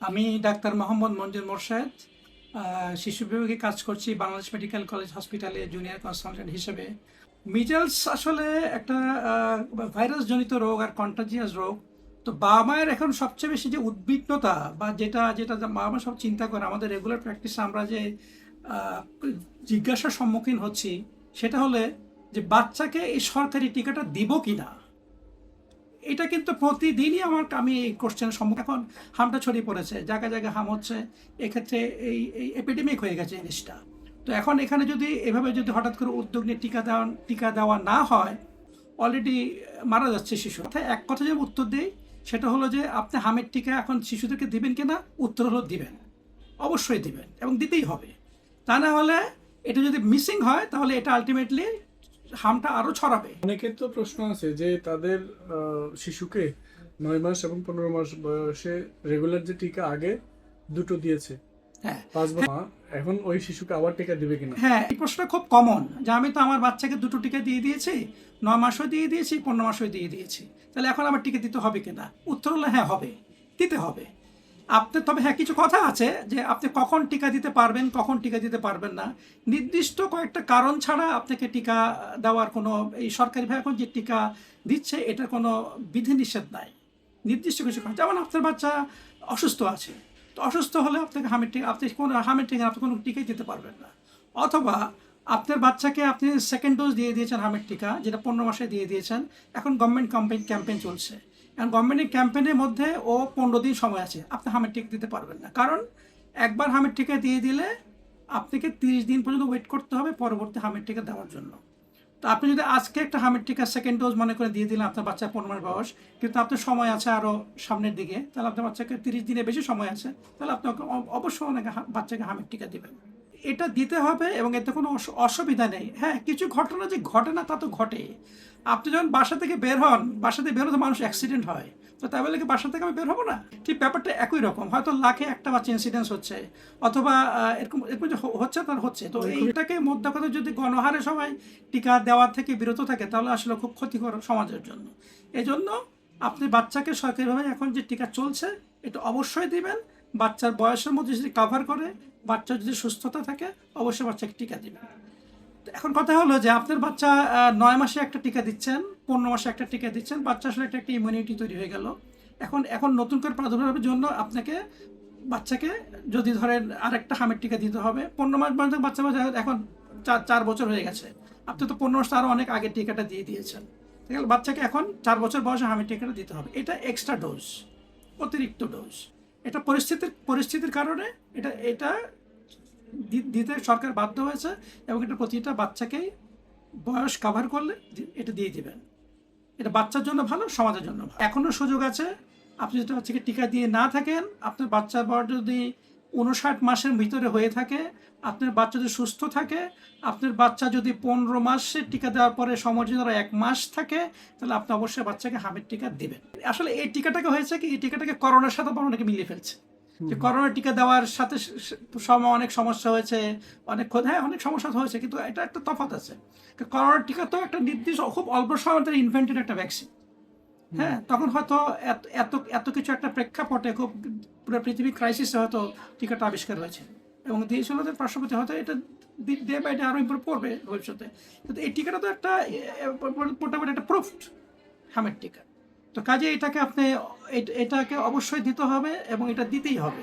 আমি ডাক্তার মোহাম্মদ মঞ্জুর মোরশেদ, শিশু বিভাগে কাজ করছি বাংলাদেশ মেডিকেল কলেজ হসপিটালে জুনিয়র কনসালটেন্ট হিসেবে। মিজেলস আসলে একটা ভাইরাসজনিত রোগ আর কন্টাজিয়াস রোগ। তো বাবা মায়ের এখন সবচেয়ে বেশি যে উদ্বিগ্নতা বা যেটা যেটা বাবা মা সব চিন্তা করে, আমাদের রেগুলার প্র্যাকটিসে আমরা যে আহ, জিজ্ঞাসার সম্মুখীন হচ্ছি সেটা হলে যে বাচ্চাকে এই সরকারি টিকাটা দিব কিনা। এটা কিন্তু প্রতিদিনই আমি এই কোশ্চেনের সম্মুখীন। এখন হামটা ছড়িয়ে পড়েছে, জায়গায় জায়গায় হাম হচ্ছে, এক্ষেত্রে এই এপিডেমিক হয়ে গেছে জিনিসটা। তো এখন এখানে যদি এভাবে যদি হঠাৎ করে উদ্যোগ নিয়ে টিকা দেওয়া না হয়, অলরেডি মারা যাচ্ছে শিশু। অর্থাৎ এক কথা যে উত্তর দেই সেটা হলো যে আপনি হামের টিকা এখন শিশুদেরকে দিবেন কিনা, উত্তর হলো দিবেন, অবশ্যই দিবেন এবং দিতেই হবে। তা না হলে এটা যদি মিসিং হয় তাহলে এটা আলটিমেটলি হামটা আরও ছড়াবে। অনেকের তো প্রশ্ন আছে যে তাদের শিশুকে 9 মাস এবং 15 মাস বয়সে রেগুলার যে টিকা আগে দুটো দিয়েছে, হ্যাঁ 5 বছর এখন ওই শিশুকে আবার টিকা দিবে কিনা। হ্যাঁ, এই প্রশ্নটা খুব কমন যে আমি তো আমার বাচ্চাকে দুটো টিকা দিয়ে দিয়েছি, 9 মাসও দিয়ে দিয়েছি, 15 মাসও দিয়ে দিয়েছি, তাহলে এখন আমার টিকা দিতে হবে কিনা। উত্তর হলো হ্যাঁ হবে, দিতে হবে। আপনি তবে হ্যাঁ কিছু কথা আছে যে আপনি কখন টিকা দিতে পারবেন, কখন টিকা দিতে পারবেন না, নির্দিষ্ট কয়েকটা কারণ ছাড়া আপনাকে টিকা দেওয়ার কোনো, এই সরকারিভাবে এখন যে টিকা দিচ্ছে এটার কোনো বিধিনিষেধ নাই। নির্দিষ্ট কিছু কারণ, যেমন আপনার বাচ্চা অসুস্থ আছে, তো অসুস্থ হলে আপনাকে হামের টিকা, আপনি কোনো হামের টিকা আপনি কোনো টিকাই দিতে পারবেন না। অথবা আপনার বাচ্চাকে আপনি সেকেন্ড ডোজ দিয়ে দিয়েছেন হামের টিকা, যেটা 15 মাসে দিয়ে দিয়েছেন, এখন গভর্নমেন্ট ক্যাম্পেইন চলছে, এখন গভর্নমেন্টের ক্যাম্পেইনের মধ্যে ও 15 দিন সময় আছে, আপনি হামের টিকা দিতে পারবেন না। কারণ একবার হামের টিকা দিয়ে দিলে আপনাকে 30 দিন পর্যন্ত ওয়েট করতে হবে পরবর্তী হামের টিকা দেওয়ার জন্য। তো আপনি যদি আজকে একটা হামের টিকা সেকেন্ড ডোজ মনে করে দিয়ে দিলেন আপনার বাচ্চা 15 মাস বয়স, কিন্তু আপনার সময় আছে আরও সামনের দিকে, তাহলে আপনার বাচ্চাকে 30 দিনের বেশি সময় আছে, তাহলে আপনি অবশ্যই অনেক বাচ্চাকে হামের টিকা দেবেন। এটা দিতে হবে এবং এতে কোনো অসুবিধা নেই। হ্যাঁ, কিছু ঘটনা যে ঘটে না তা তো ঘটে। আপনি যখন বাসা থেকে বের হন, বাসা থেকে বের হতে মানুষ অ্যাক্সিডেন্ট হয়, তো তাই বলে কি বাসা থেকে আমি বের হবো না? ঠিক ব্যাপারটা একই রকম, হয়তো লাখে একটা বাচ্চা ইনসিডেন্স হচ্ছে, অথবা এরকম এরকম যে হচ্ছে তার হচ্ছে। তো এইটাকে মধ্যে কথা যদি গণহারে সবাই টিকা দেওয়ার থেকে বিরত থাকে তাহলে আসলে খুব ক্ষতিকর সমাজের জন্য। এজন্য আপনি বাচ্চাকে সরকারিভাবে এখন যে টিকা চলছে এটা অবশ্যই দিবেন। বাচ্চার বয়সের মধ্যে যদি কাভার করে, বাচ্চার যদি সুস্থতা থাকে, অবশ্যই বাচ্চাকে টিকা দিবেন। এখন কথা হলো যে আপনার বাচ্চা 9 মাসে একটা টিকা দিচ্ছেন, 15 মাসে একটা টিকা দিচ্ছেন, বাচ্চা আসলে একটা ইমিউনিটি তৈরি হয়ে গেল। এখন নতুন করে প্রাদুর্ভাবের জন্য আপনাকে বাচ্চাকে যদি ধরেন আরেকটা হামের টিকা দিতে হবে। 15 মাস পর্যন্ত বাচ্চা এখন 4 বছর হয়ে গেছে, আপনি তো 15 মাস আরও অনেক আগে টিকাটা দিয়ে দিয়েছেন, ঠিক আছে? বাচ্চাকে এখন 4 বছর বয়সে হামের টিকাটা দিতে হবে। এটা এক্সট্রা ডোজ, অতিরিক্ত ডোজ। এটা পরিস্থিতির কারণে এটা এটা দিতে সরকার বাধ্য হয়েছে, এবং এটা প্রতিটা বাচ্চাকেই বয়স কাভার করলে এটা দিয়ে দিবেন। এটা বাচ্চার জন্য ভালো, সমাজের জন্য ভালো। এখনও সুযোগ আছে, আপনি যদি বাচ্চাকে টিকা দিয়ে না থাকেন, আপনার বাচ্চার বয়স যদি 59 মাসের ভিতরে হয়ে থাকে, আপনার বাচ্চা যদি সুস্থ থাকে, আপনার বাচ্চা যদি 15 মাসে টিকা দেওয়ার পরে সময় যদি 1 মাস থাকে, তাহলে আপনি অবশ্যই বাচ্চাকে হামের টিকা দেবেন। আসলে এই টিকাটাকে হয়েছে কি, এই টিকাটাকে করোনার সাথে অনেকে মিলিয়ে ফেলছে, যে করোনা টিকা দেওয়ার সাথে অনেক সমস্যা হয়েছে, হ্যাঁ অনেক সমস্যা হয়েছে, কিন্তু এটা একটা তফাৎ আছে। করোনা টিকা তো একটা নির্দিষ্ট খুব অল্প সময় ইনভেন্টেড একটা ভ্যাকসিন। হ্যাঁ, তখন হয়তো এত এত এত কিছু একটা প্রেক্ষাপটে খুব পুরো পৃথিবী ক্রাইসিসে হয়তো টিকাটা আবিষ্কার হয়েছে, এবং দিয়েছিল যে পার্শ্ববর্তী হয়তো এটা ডে বাই ডে আরও ইম্প্রুভ করবে ভবিষ্যতে। কিন্তু এই টিকাটা তো একটা মোটামুটি একটা প্রুফড হামের টিকা। তো কাজে এটাকে অবশ্যই দিতে হবে এবং এটা দিতেই হবে।